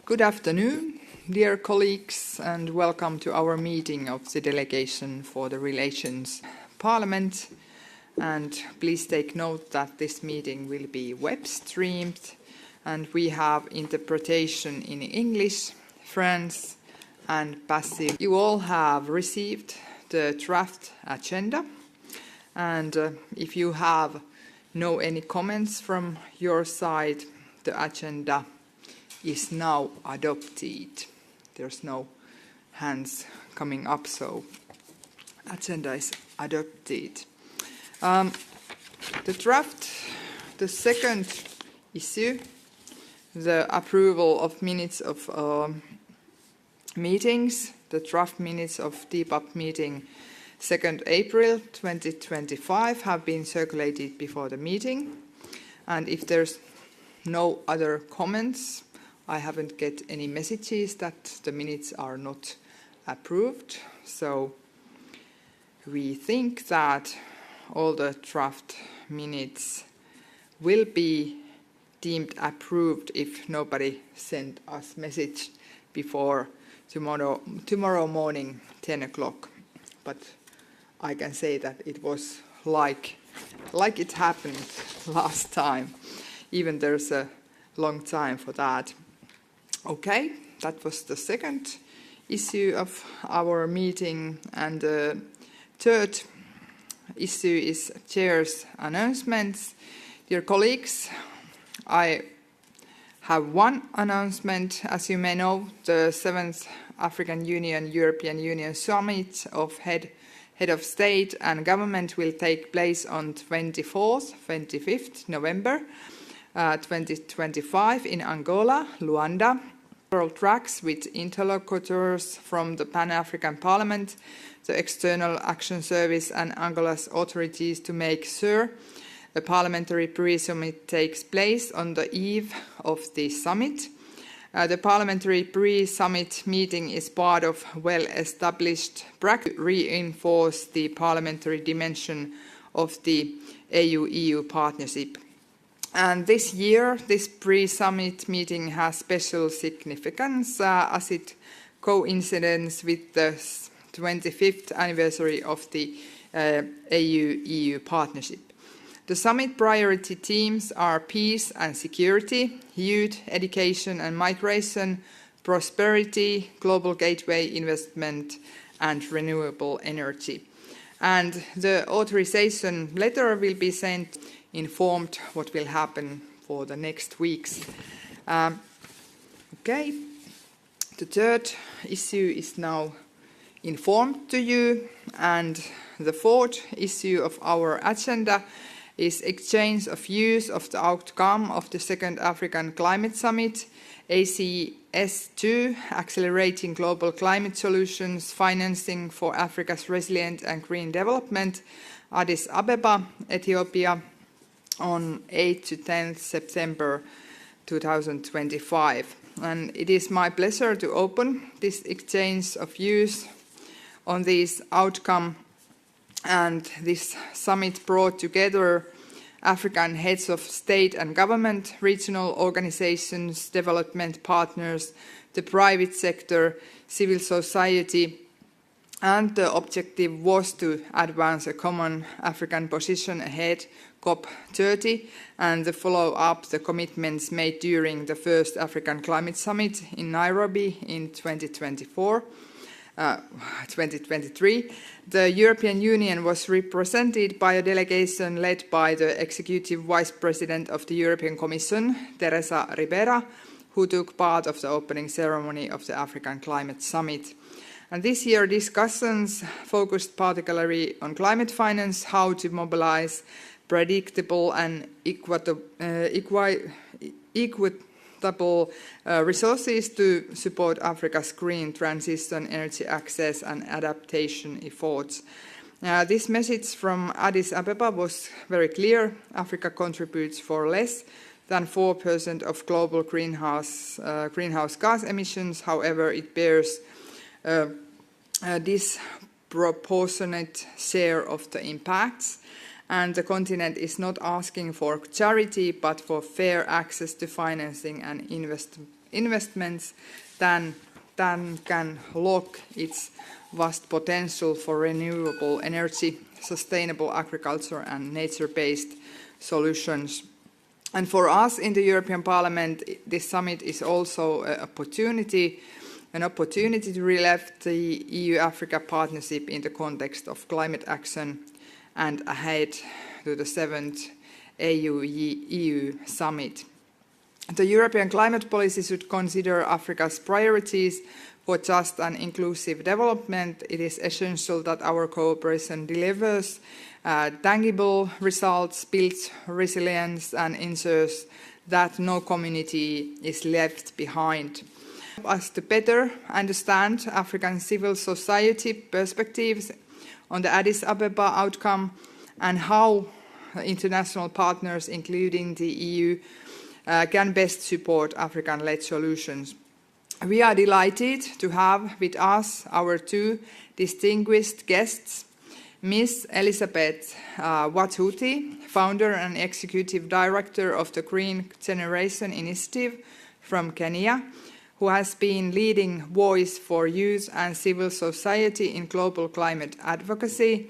Good afternoon, dear colleagues, and welcome to our meeting of the Delegation for the Relations Parliament. And please take note that this meeting will be web streamed, and we have interpretation in English, French, and passive. You all have received the draft agenda, and if you have any comments from your side, the agenda is now adopted. There's no hands coming up, so agenda is adopted. The draft, the second issue, the approval of minutes of meetings, the draft minutes of DPAP meeting 2nd April 2025 have been circulated before the meeting. And if there's no other comments, I haven't get any messages that the minutes are not approved. So we think that all the draft minutes will be deemed approved if nobody sent us message before tomorrow morning 10 o'clock. But I can say that it was like it happened last time. Even there's a long time for that. Okay, that was the second issue of our meeting, and the third issue is Chair's announcements. Dear colleagues, I have one announcement. As you may know, the 7th African Union-European Union Summit of Head of State and Government will take place on 25th November 2025 in Angola, Luanda. Several tracks with interlocutors from the Pan-African Parliament, the External Action Service and Angola's authorities to make sure a parliamentary pre-summit takes place on the eve of the summit. The parliamentary pre-summit meeting is part of well-established practice to reinforce the parliamentary dimension of the AU-EU partnership. And this year, this pre-summit meeting has special significance as it coincides with the 25th anniversary of the AU-EU partnership. The summit priority themes are peace and security, youth, education and migration, prosperity, global gateway investment, and renewable energy. And the authorization letter will be sent informed what will happen for the next weeks. Okay, the third issue is now informed to you, and the fourth issue of our agenda is exchange of views of the outcome of the Second African Climate Summit, ACS2, Accelerating Global Climate Solutions, Financing for Africa's Resilient and Green Development, Addis Ababa, Ethiopia, on 8 to 10 September 2025. And it is my pleasure to open this exchange of views on this outcome. And this summit brought together African heads of state and government, regional organizations, development partners, the private sector, civil society, and the objective was to advance a common African position ahead COP30 and to follow up the commitments made during the first African Climate Summit in Nairobi in 2023. The European Union was represented by a delegation led by the Executive Vice President of the European Commission, Teresa Ribera, who took part of the opening ceremony of the African Climate Summit. And this year discussions focused particularly on climate finance, how to mobilize predictable and equitable resources to support Africa's green transition, energy access and adaptation efforts. This message from Addis Ababa was very clear. Africa contributes for less than 4% of global greenhouse gas emissions. However, it bears a disproportionate share of the impacts, and the continent is not asking for charity but for fair access to financing and investments that can lock its vast potential for renewable energy, sustainable agriculture and nature-based solutions. And for us in the European Parliament, this summit is also an opportunity to relive the EU-Africa partnership in the context of climate action and ahead to the 7th AU-EU summit. The European climate policy should consider Africa's priorities for just and inclusive development. It is essential that our cooperation delivers tangible results, builds resilience and ensures that no community is left behind. Us to better understand African civil society perspectives on the Addis Ababa outcome and how international partners, including the EU, can best support African-led solutions. We are delighted to have with us our two distinguished guests, Ms. Elizabeth Wathuti, founder and executive director of the Green Generation Initiative from Kenya, who has been leading voice for youth and civil society in global climate advocacy,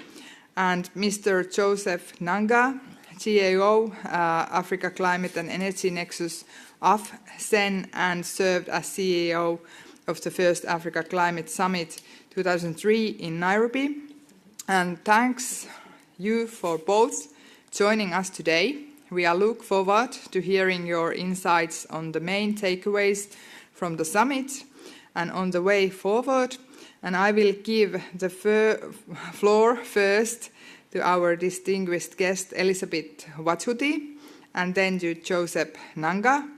and Mr. Joseph Nanga, GAO, Africa Climate and Energy Nexus AFCEN, and served as CEO of the first Africa Climate Summit 2003 in Nairobi. And thanks you for both joining us today. We are look forward to hearing your insights on the main takeaways from the summit and on the way forward. And I will give the floor first to our distinguished guest, Elizabeth Wathuti, and then to Joseph Nanga.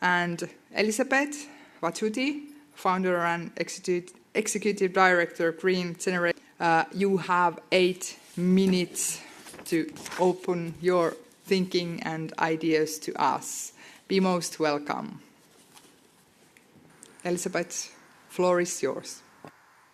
And Elizabeth Wathuti, founder and executive director, Green Generation. You have 8 minutes to open your thinking and ideas to us. Be most welcome. Elizabeth, floor is yours.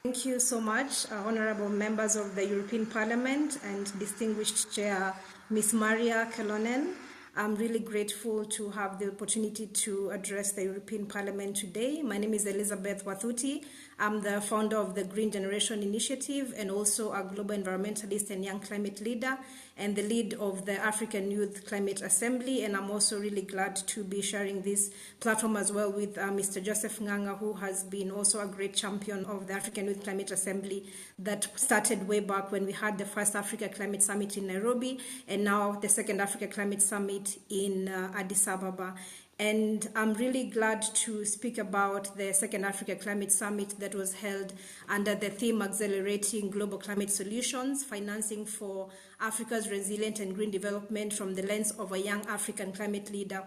Thank you so much, honorable members of the European Parliament and distinguished chair, Ms. Maria Kelonen. I'm really grateful to have the opportunity to address the European Parliament today. My name is Elizabeth Wathuti. I'm the founder of the Green Generation Initiative and also a global environmentalist and young climate leader and the lead of the African Youth Climate Assembly. And I'm also really glad to be sharing this platform as well with Mr. Joseph Nganga, who has been also a great champion of the African Youth Climate Assembly that started way back when we had the first Africa Climate Summit in Nairobi and now the second Africa Climate Summit in Addis Ababa. And I'm really glad to speak about the second Africa Climate Summit that was held under the theme Accelerating Global Climate Solutions, Financing for Africa's Resilient and Green Development from the Lens of a Young African Climate Leader.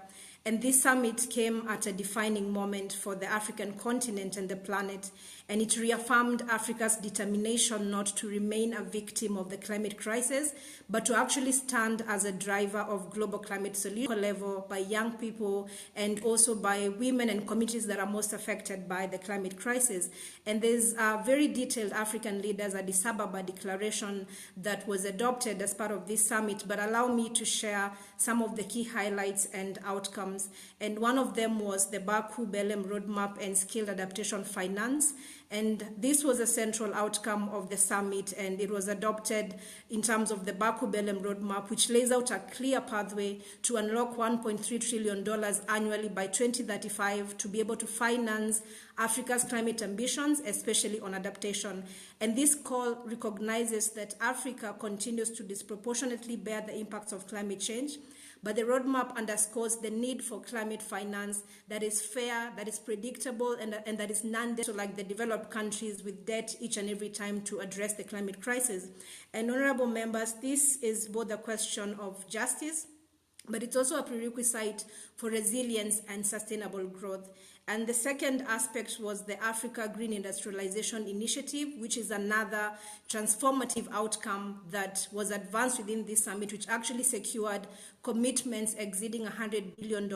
And this summit came at a defining moment for the African continent and the planet. and it reaffirmed Africa's determination not to remain a victim of the climate crisis, but to actually stand as a driver of global climate solution level by young people and also by women and communities that are most affected by the climate crisis. And there's a very detailed African Leaders Addis Ababa declaration that was adopted as part of this summit, but allow me to share some of the key highlights and outcomes. And one of them was the Baku Belém Roadmap and Skilled Adaptation Finance. And this was a central outcome of the summit, and it was adopted in terms of the Baku Belém Roadmap, which lays out a clear pathway to unlock $1.3 trillion annually by 2035 to be able to finance Africa's climate ambitions, especially on adaptation. And this call recognizes that Africa continues to disproportionately bear the impacts of climate change, but the roadmap underscores the need for climate finance that is fair, that is predictable, and that is non-debt, so like the developed countries with debt each and every time to address the climate crisis. And honorable members, this is both a question of justice, but it's also a prerequisite for resilience and sustainable growth. And the second aspect was the Africa Green Industrialization Initiative, which is another transformative outcome that was advanced within this summit, which actually secured commitments exceeding $100 billion.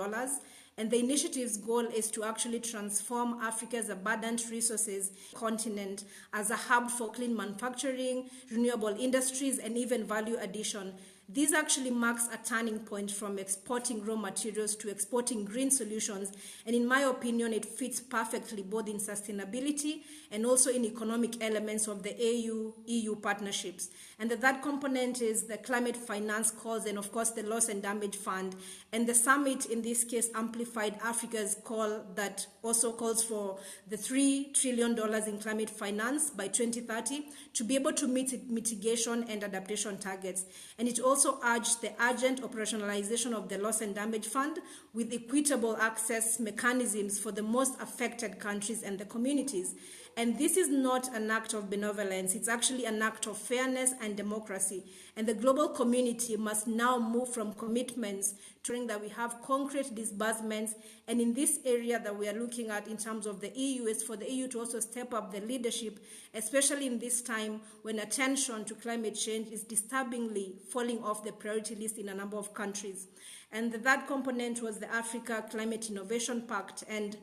And the initiative's goal is to actually transform Africa's abundant resources continent as a hub for clean manufacturing, renewable industries, and even value addition. This actually marks a turning point from exporting raw materials to exporting green solutions, and in my opinion, it fits perfectly both in sustainability and also in economic elements of the AU-EU partnerships. And the third component is the climate finance calls and, of course, the loss and damage fund. And the summit, in this case, amplified Africa's call that also calls for the $3 trillion in climate finance by 2030 to be able to meet mitigation and adaptation targets. And it also urged the urgent operationalization of the loss and damage fund with equitable access mechanisms for the most affected countries and the communities. And this is not an act of benevolence, it's actually an act of fairness and democracy. And the global community must now move from commitments to ensuring that we have concrete disbursements. And in this area that we are looking at in terms of the EU is for the EU to also step up the leadership, especially in this time when attention to climate change is disturbingly falling off the priority list in a number of countries. And the third component was the Africa Climate Innovation Pact. And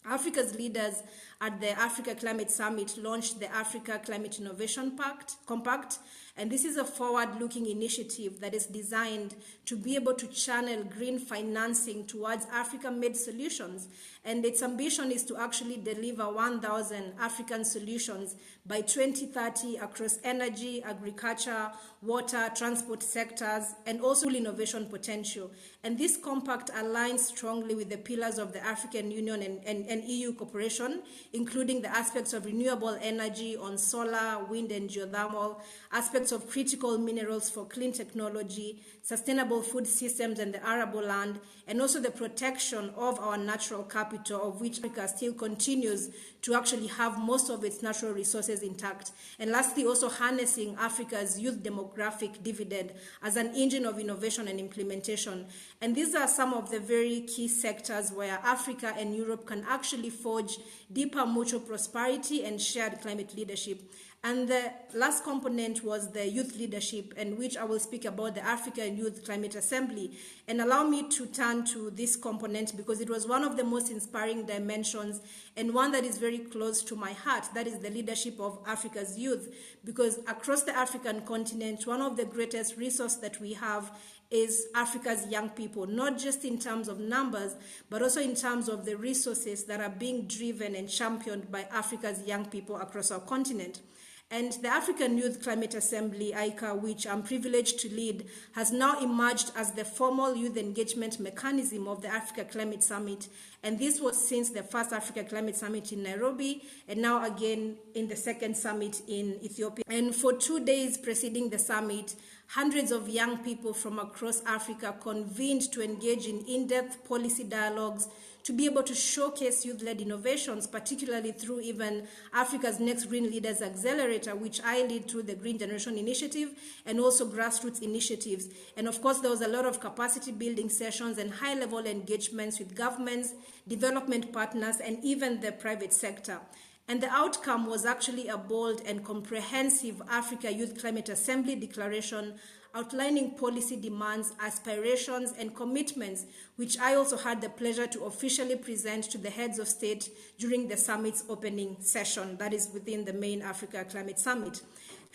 Africa's leaders at the Africa Climate Summit launched the Africa Climate Innovation Compact, and this is a forward-looking initiative that is designed to be able to channel green financing towards Africa-made solutions. And its ambition is to actually deliver 1,000 African solutions by 2030 across energy, agriculture, water, transport sectors, and also innovation potential. And this compact aligns strongly with the pillars of the African Union and EU cooperation, including the aspects of renewable energy on solar, wind, and geothermal, aspects of critical minerals for clean technology, sustainable food systems and the arable land, and also the protection of our natural capital, of which Africa still continues to actually have most of its natural resources intact. And lastly, also harnessing Africa's youth demographic dividend as an engine of innovation and implementation. And these are some of the very key sectors where Africa and Europe can actually forge deeper mutual prosperity and shared climate leadership. And the last component was the youth leadership, and which I will speak about the African Youth Climate Assembly. And allow me to turn to this component because it was one of the most inspiring dimensions and one that is very close to my heart. That is the leadership of Africa's youth, because across the African continent, one of the greatest resources that we have is Africa's young people, not just in terms of numbers, but also in terms of the resources that are being driven and championed by Africa's young people across our continent. And the African Youth Climate Assembly, ICA, which I'm privileged to lead, has now emerged as the formal youth engagement mechanism of the Africa Climate Summit. And this was since the first Africa Climate Summit in Nairobi, and now again in the second summit in Ethiopia. And for 2 days preceding the summit, hundreds of young people from across Africa convened to engage in in-depth policy dialogues to be able to showcase youth-led innovations, particularly through even Africa's Next Green Leaders Accelerator, which I lead through the Green Generation Initiative, and also grassroots initiatives. And of course, there was a lot of capacity building sessions and high-level engagements with governments, development partners, and even the private sector. And the outcome was actually a bold and comprehensive Africa Youth Climate Assembly declaration outlining policy demands, aspirations, and commitments, which I also had the pleasure to officially present to the heads of state during the summit's opening session, that is within the main Africa Climate Summit.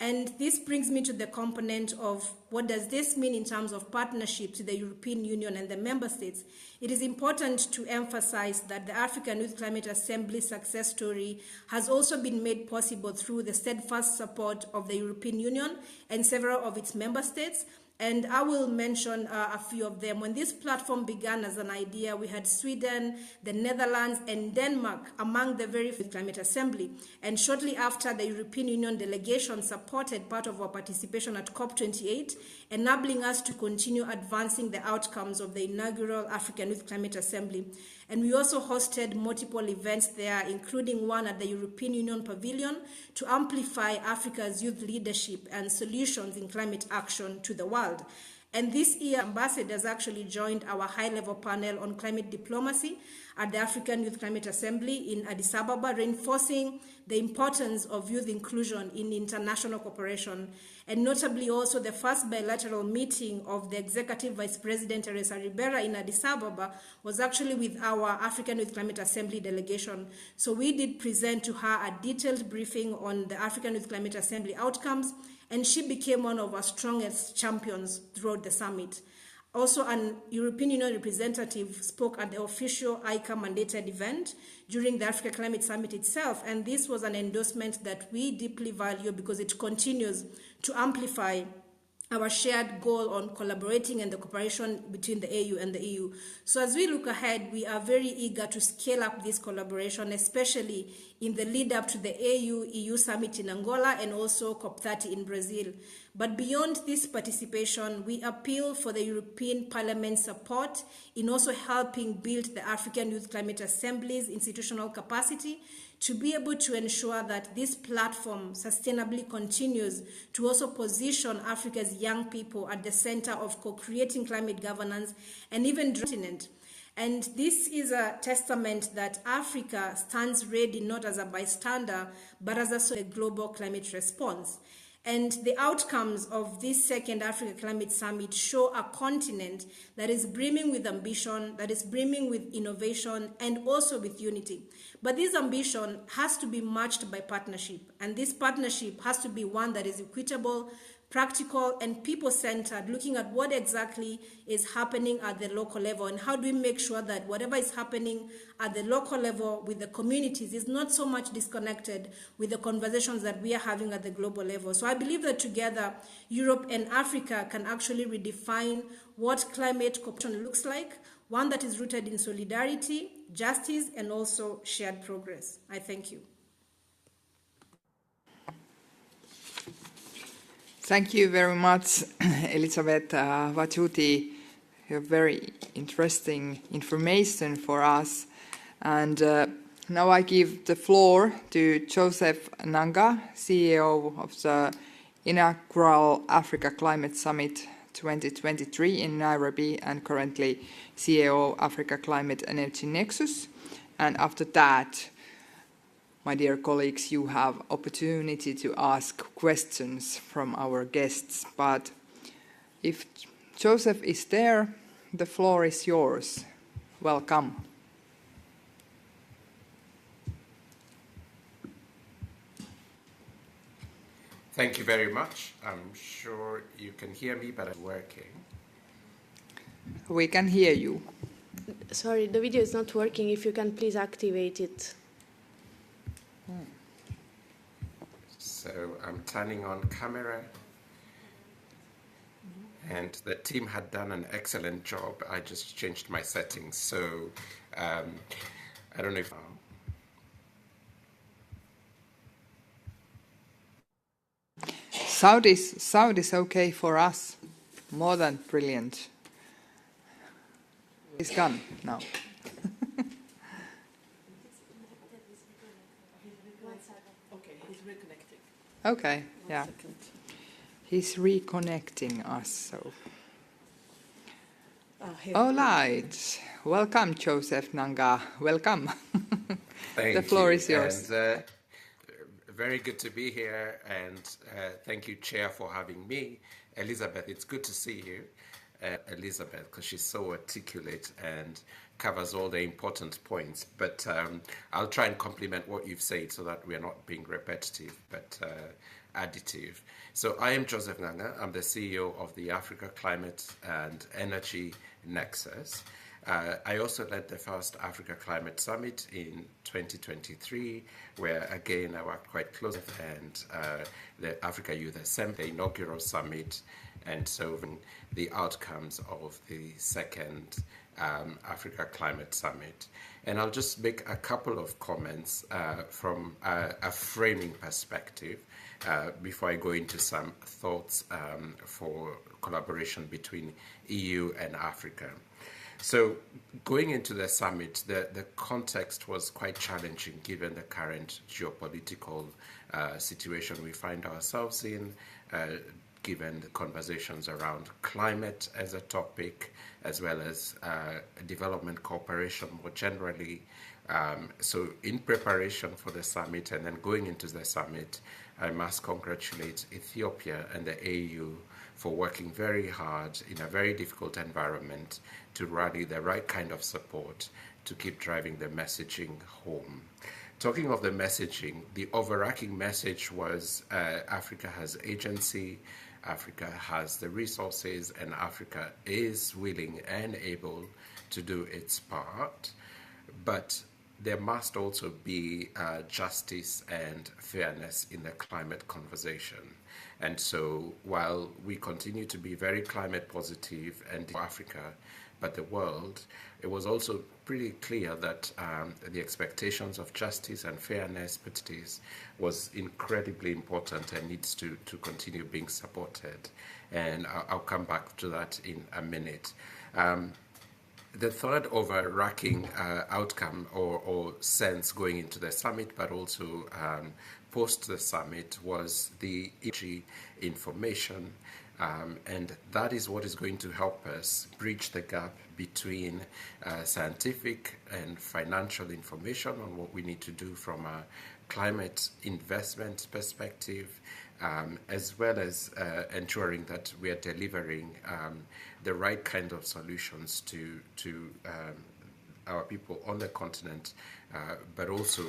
And this brings me to the component of what does this mean in terms of partnership to the European Union and the member states. It is important to emphasize that the African Youth Climate Assembly success story has also been made possible through the steadfast support of the European Union and several of its member states. And I will mention a few of them. When this platform began as an idea, we had Sweden, the Netherlands, and Denmark among the very first Climate Assembly. And shortly after, the European Union delegation supported part of our participation at COP28, enabling us to continue advancing the outcomes of the inaugural African Youth Climate Assembly. And we also hosted multiple events there, including one at the European Union Pavilion, to amplify Africa's youth leadership and solutions in climate action to the world. And this year, ambassadors actually joined our high-level panel on climate diplomacy at the African Youth Climate Assembly in Addis Ababa, reinforcing the importance of youth inclusion in international cooperation, and notably also the first bilateral meeting of the Executive Vice President Teresa Ribera in Addis Ababa was actually with our African Youth Climate Assembly delegation. So we did present to her a detailed briefing on the African Youth Climate Assembly outcomes, and she became one of our strongest champions throughout the summit. Also, an European Union representative spoke at the official ICA mandated event during the Africa Climate Summit itself, and this was an endorsement that we deeply value because it continues to amplify our shared goal on collaborating and the cooperation between the AU and the EU. So as we look ahead, we are very eager to scale up this collaboration, especially in the lead up to the AU-EU summit in Angola and also COP30 in Brazil. But beyond this participation, we appeal for the European Parliament's support in also helping build the African Youth Climate Assembly's institutional capacity to be able to ensure that this platform sustainably continues to also position Africa's young people at the center of co-creating climate governance and even continent. And this is a testament that Africa stands ready not as a bystander, but as a global climate response. And the outcomes of this second Africa Climate Summit show a continent that is brimming with ambition, that is brimming with innovation, and also with unity. But this ambition has to be matched by partnership. And this partnership has to be one that is equitable, practical, and people-centered, looking at what exactly is happening at the local level and how do we make sure that whatever is happening at the local level with the communities is not so much disconnected with the conversations that we are having at the global level. So I believe that together, Europe and Africa can actually redefine what climate cooperation looks like, one that is rooted in solidarity, justice, and also shared progress. I thank you. Thank you very much, Elizabeth Vachuti. You have very interesting information for us. And now I give the floor to Joseph Nanga, CEO of the inaugural Africa Climate Summit 2023 in Nairobi and currently CEO of Africa Climate Energy Nexus. And after that, my dear colleagues, you have opportunity to ask questions from our guests. But if Joseph is there, the floor is yours. Welcome. Thank you very much. I'm sure you can hear me, but I'm working. We can hear you. Sorry, the video is not working. If you can please activate it. So I'm turning on camera. And the team had done an excellent job. I just changed my settings. So I don't know if... Sound is okay for us. More than brilliant. It's gone now. Okay, he's reconnecting. Okay, yeah. He's reconnecting us, so... All right. Welcome, Joseph Nanga. Welcome. Thank the floor you. is yours. And very good to be here, and thank you, Chair, for having me. Elizabeth, it's good to see you, Elizabeth, because she's so articulate and covers all the important points. But I'll try and complement what you've said so that we're not being repetitive, but additive. So I am Joseph Nganga. I'm the CEO of the Africa Climate and Energy Nexus. I also led the first Africa Climate Summit in 2023, where again I worked quite closely with and the Africa Youth Assembly, the inaugural summit, and so the outcomes of the second Africa Climate Summit. And I'll just make a couple of comments from a framing perspective before I go into some thoughts for collaboration between EU and Africa. So going into the summit, the context was quite challenging given the current geopolitical situation we find ourselves in, given the conversations around climate as a topic, as well as development cooperation more generally. So in preparation for the summit and then going into the summit, I must congratulate Ethiopia and the AU for working very hard in a very difficult environment to rally the right kind of support to keep driving the messaging home. Talking of the messaging, the overarching message was Africa has agency, Africa has the resources, and Africa is willing and able to do its part. But there must also be justice and fairness in the climate conversation. And so while we continue to be very climate positive and Africa, but the world, it was also pretty clear that the expectations of justice and fairness was incredibly important and needs to continue being supported. And I'll come back to that in a minute. The third overarching outcome or sense going into the summit, but also post the summit, was the information. And that is what is going to help us bridge the gap between scientific and financial information on what we need to do from a climate investment perspective, as well as ensuring that we are delivering the right kind of solutions to our people on the continent, but also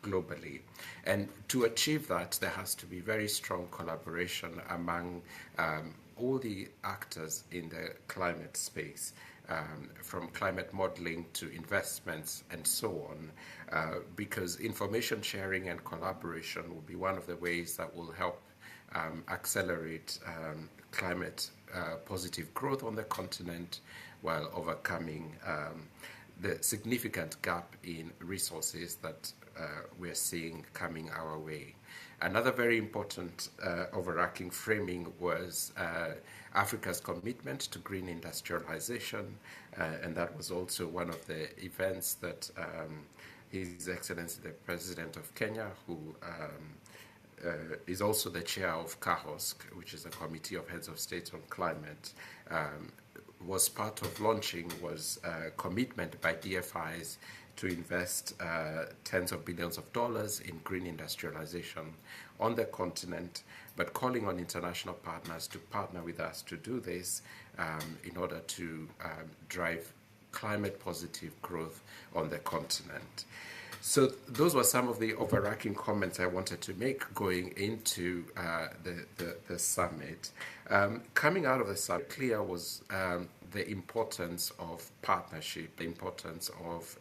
globally. And to achieve that, there has to be very strong collaboration among all the actors in the climate space, from climate modeling to investments and so on, because information sharing and collaboration will be one of the ways that will help accelerate climate positive growth on the continent while overcoming the significant gap in resources that we're seeing coming our way. Another very important overarching framing was Africa's commitment to green industrialization, and that was also one of the events that His Excellency the President of Kenya, who is also the chair of CAHOSC, which is the Committee of Heads of State on Climate, was part of launching, was a commitment by DFIs to invest tens of billions of dollars in green industrialization on the continent, but calling on international partners to partner with us to do this in order to drive climate positive growth on the continent. So those were some of the overarching comments I wanted to make going into the summit. Coming out of the summit, clear was the importance of partnership, the importance of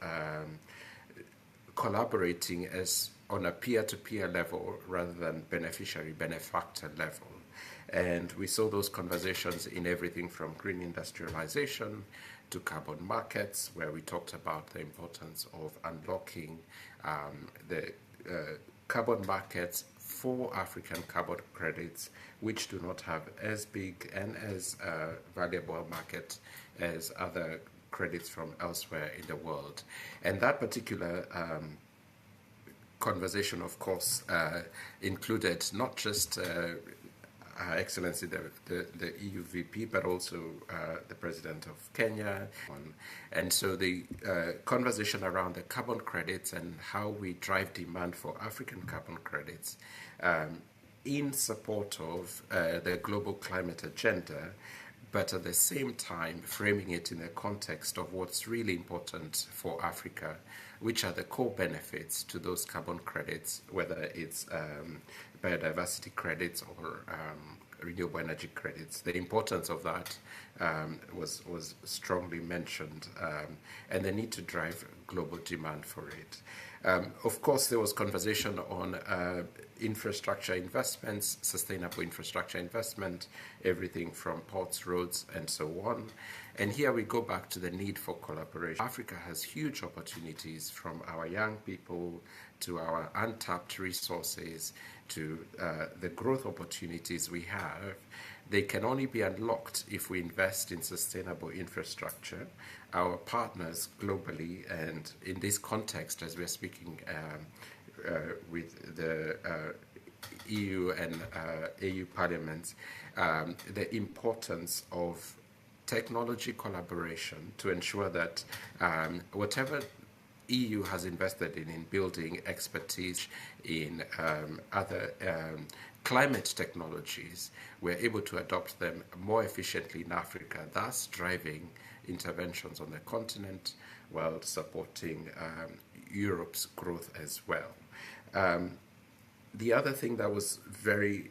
collaborating as on a peer-to-peer level rather than beneficiary-benefactor level. And we saw those conversations in everything from green industrialization to carbon markets, where we talked about the importance of unlocking the carbon markets for African carbon credits, which do not have as big and as valuable a market as other credits from elsewhere in the world. And that particular conversation, of course, included not just Her Excellency the EU VP, but also the President of Kenya. And so the conversation around the carbon credits and how we drive demand for African carbon credits in support of the global climate agenda, but at the same time framing it in the context of what's really important for Africa, which are the core benefits to those carbon credits, whether it's biodiversity credits or renewable energy credits. The importance of that was strongly mentioned, and the need to drive global demand for it. Of course, there was conversation on infrastructure investments, sustainable infrastructure investment, everything from ports, roads, and so on. And here we go back to the need for collaboration. Africa has huge opportunities, from our young people to our untapped resources to the growth opportunities we have. They can only be unlocked if we invest in sustainable infrastructure. Our partners globally, and in this context, as we're speaking with the EU and AU parliaments, the importance of technology collaboration to ensure that whatever EU has invested in building expertise in other climate technologies, we're able to adopt them more efficiently in Africa, thus driving interventions on the continent while supporting Europe's growth as well. The other thing that was very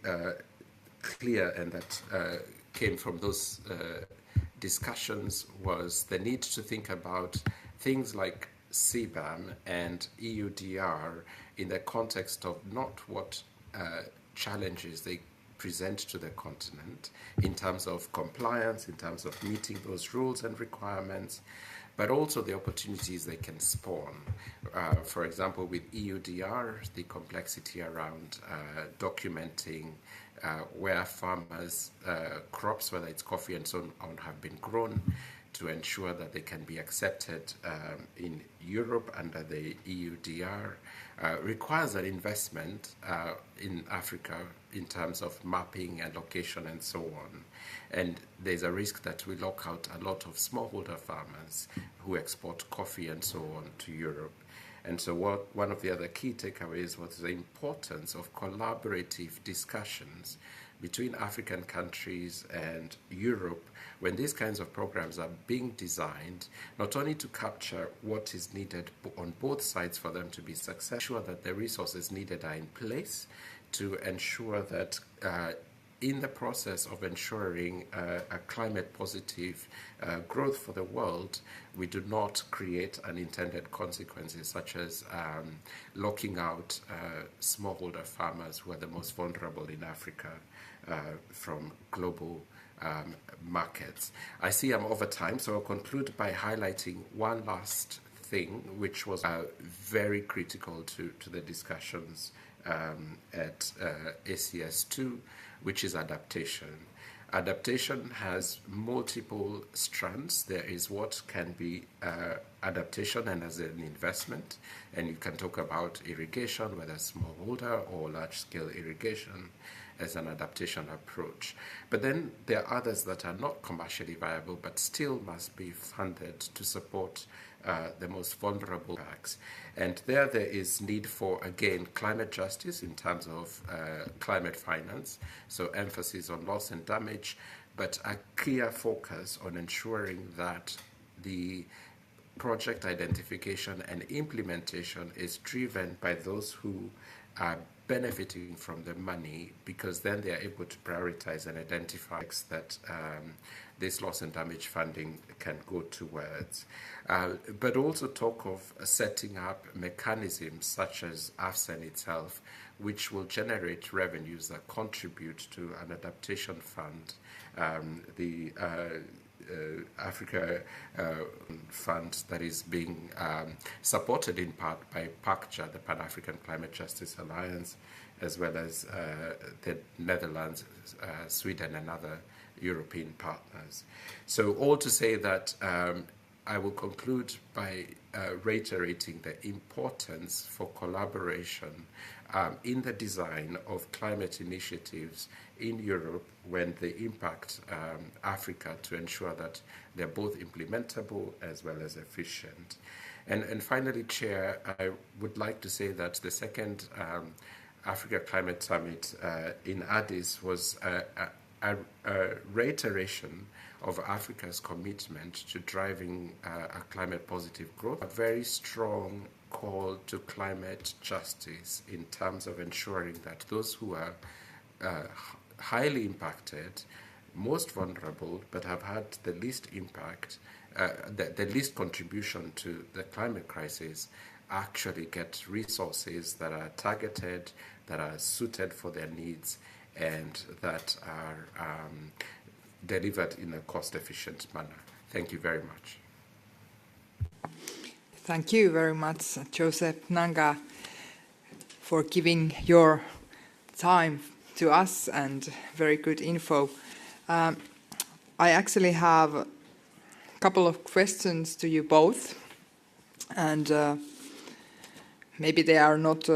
clear and that came from those discussions was the need to think about things like CBAM and EUDR in the context of not what challenges they present to the continent in terms of compliance, in terms of meeting those rules and requirements, but also the opportunities they can spawn. For example, with EUDR, the complexity around documenting where farmers' crops, whether it's coffee and so on, have been grown, to ensure that they can be accepted in Europe under the EUDR, requires an investment in Africa in terms of mapping and location and so on. And there's a risk that we lock out a lot of smallholder farmers who export coffee and so on to Europe. And so one of the other key takeaways was the importance of collaborative discussions between African countries and Europe when these kinds of programs are being designed, not only to capture what is needed on both sides for them to be successful, that the resources needed are in place to ensure that in the process of ensuring a climate positive growth for the world, we do not create unintended consequences such as locking out smallholder farmers who are the most vulnerable in Africa from global markets. I see I'm over time, so I'll conclude by highlighting one last thing, which was very critical to the discussions at ACS2, which is adaptation. Adaptation has multiple strands. There is what can be adaptation and as an investment, and you can talk about irrigation, whether smallholder or large-scale irrigation, as an adaptation approach. But then there are others that are not commercially viable but still must be funded to support the most vulnerable packs. And there is need for, again, climate justice in terms of climate finance, so emphasis on loss and damage, but a clear focus on ensuring that the project identification and implementation is driven by those who are benefiting from the money, because then they are able to prioritize and identify that this loss and damage funding can go towards. But also talk of setting up mechanisms such as AFSEN itself, which will generate revenues that contribute to an adaptation fund. The Africa Fund that is being supported in part by PACJA, the Pan-African Climate Justice Alliance, as well as the Netherlands, Sweden, and other European partners. So all to say that I will conclude by reiterating the importance for collaboration in the design of climate initiatives in Europe when they impact Africa, to ensure that they're both implementable as well as efficient. And finally, Chair, I would like to say that the second Africa Climate Summit in Addis was a reiteration of Africa's commitment to driving a climate positive growth, a very strong call to climate justice in terms of ensuring that those who are highly impacted, most vulnerable, but have had the least impact, the least contribution to the climate crisis, actually get resources that are targeted, that are suited for their needs, and that are delivered in a cost-efficient manner. Thank you very much. Thank you very much, Joseph Nanga, for giving your time to us and very good info. I actually have a couple of questions to you both, and maybe they are not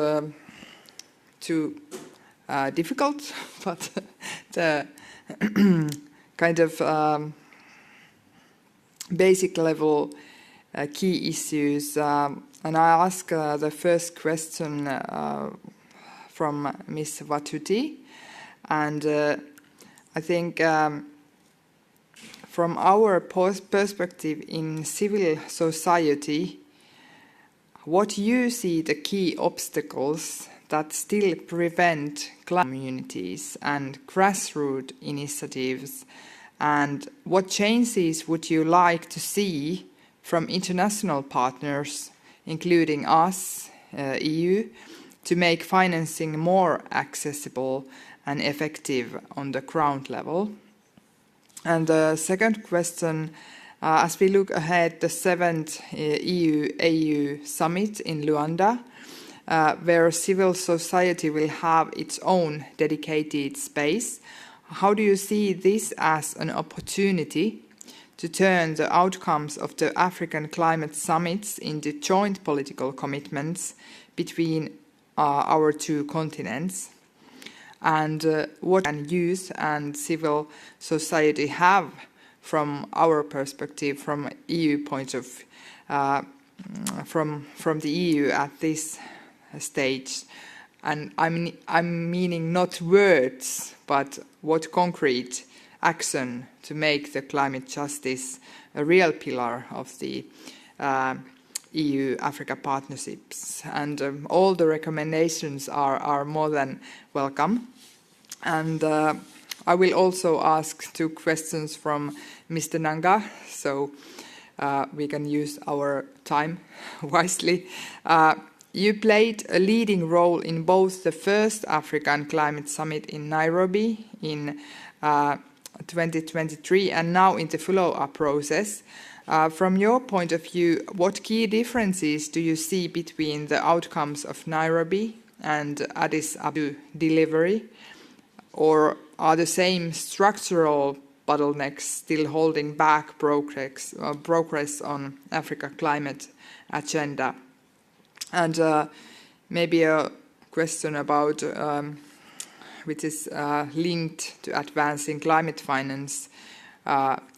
too difficult, but the kind of basic level key issues. And I ask the first question from Ms. Vatuti. And I think from our perspective in civil society, what you see the key obstacles that still prevent communities and grassroots initiatives, and what changes would you like to see from international partners, including us, EU, to make financing more accessible and effective on the ground level? And the second question, as we look ahead, the 7th EU-AU summit in Luanda, where civil society will have its own dedicated space, how do you see this as an opportunity to turn the outcomes of the African climate summits into joint political commitments between our two continents? And what can youth and civil society have from our perspective, from EU point of from the EU at this stage? And I'm meaning not words, but what concrete action to make the climate justice a real pillar of the EU-Africa partnerships. And all the recommendations are more than welcome. And I will also ask 2 questions from Mr. Nanga, so we can use our time wisely. You played a leading role in both the first African Climate Summit in Nairobi in 2023 and now in the follow-up process. From your point of view, what key differences do you see between the outcomes of Nairobi and Addis Ababa delivery? Or are the same structural bottlenecks still holding back progress on Africa climate agenda? And maybe a question about which is linked to advancing climate finance,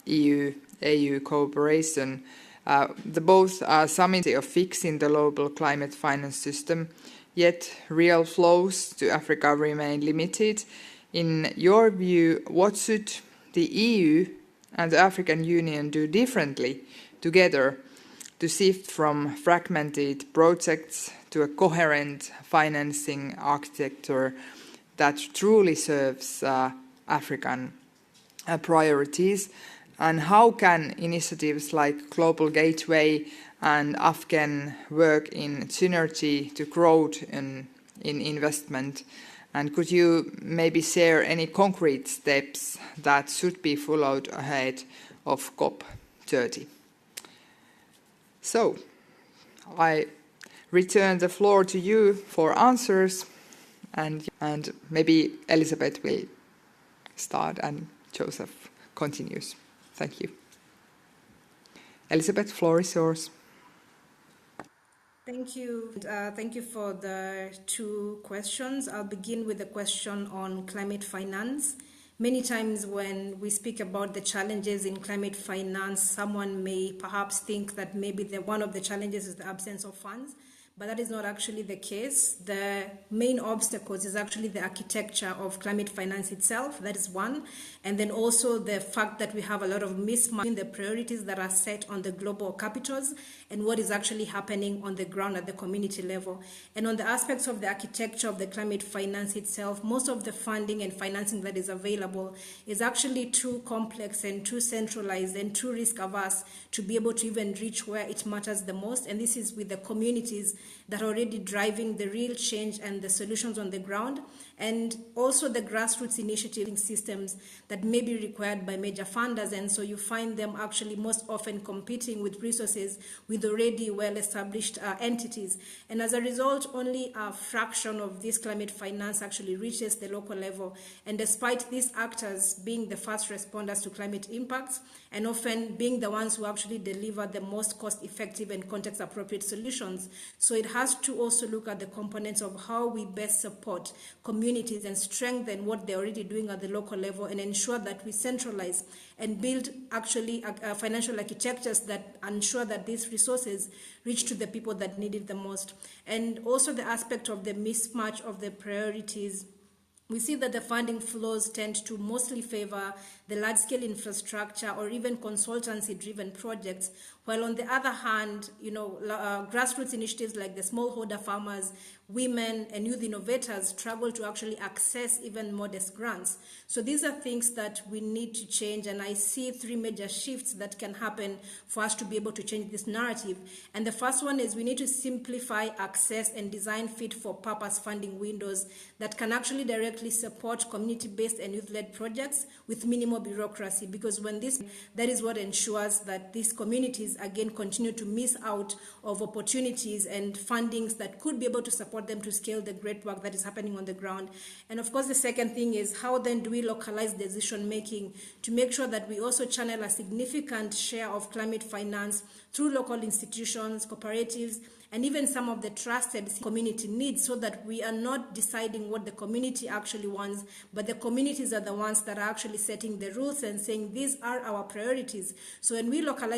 EU-AU cooperation. The both are summit of fixing the global climate finance system, yet real flows to Africa remain limited. In your view, what should the EU and the African Union do differently together to shift from fragmented projects to a coherent financing architecture that truly serves African priorities? And how can initiatives like Global Gateway and Afghan work in synergy to growth in investment? And could you maybe share any concrete steps that should be followed ahead of COP30? So, I return the floor to you for answers, and maybe Elizabeth will start and Joseph continues. Thank you. Elizabeth, floor is yours. Thank you. Thank you for the two questions. I'll begin with the question on climate finance. Many times when we speak about the challenges in climate finance, someone may perhaps think that maybe one of the challenges is the absence of funds. But that is not actually the case. The main obstacles is actually the architecture of climate finance itself. That is one. And then also the fact that we have a lot of mismatch in the priorities that are set on the global capitals and what is actually happening on the ground at the community level. And on the aspects of the architecture of the climate finance itself, most of the funding and financing that is available is actually too complex and too centralized and too risk averse to be able to even reach where it matters the most. And this is with the communities that are already driving the real change and the solutions on the ground, and also the grassroots initiative systems that may be required by major funders. And so you find them actually most often competing with resources with already well-established entities. And as a result, only a fraction of this climate finance actually reaches the local level. And despite these actors being the first responders to climate impacts and often being the ones who actually deliver the most cost-effective and context-appropriate solutions, so it has to also look at the components of how we best support communities and strengthen what they're already doing at the local level and ensure that we centralize and build actually financial architectures that ensure that these resources reach to the people that need it the most. And also the aspect of the mismatch of the priorities. We see that the funding flows tend to mostly favor the large-scale infrastructure or even consultancy-driven projects, while on the other hand, grassroots initiatives like the smallholder farmers, women, and youth innovators struggle to actually access even modest grants. So these are things that we need to change, and I see three major shifts that can happen for us to be able to change this narrative. And the first one is we need to simplify access and design fit-for-purpose funding windows that can actually directly support community-based and youth-led projects with minimal bureaucracy, because that is what ensures that these communities again continue to miss out of opportunities and fundings that could be able to support them to scale the great work that is happening on the ground. And of course, the second thing is how then do we localize decision making to make sure that we also channel a significant share of climate finance through local institutions, cooperatives, and even some of the trusted community needs, so that we are not deciding what the community actually wants, but the communities are the ones that are actually setting the rules and saying these are our priorities. So when we localize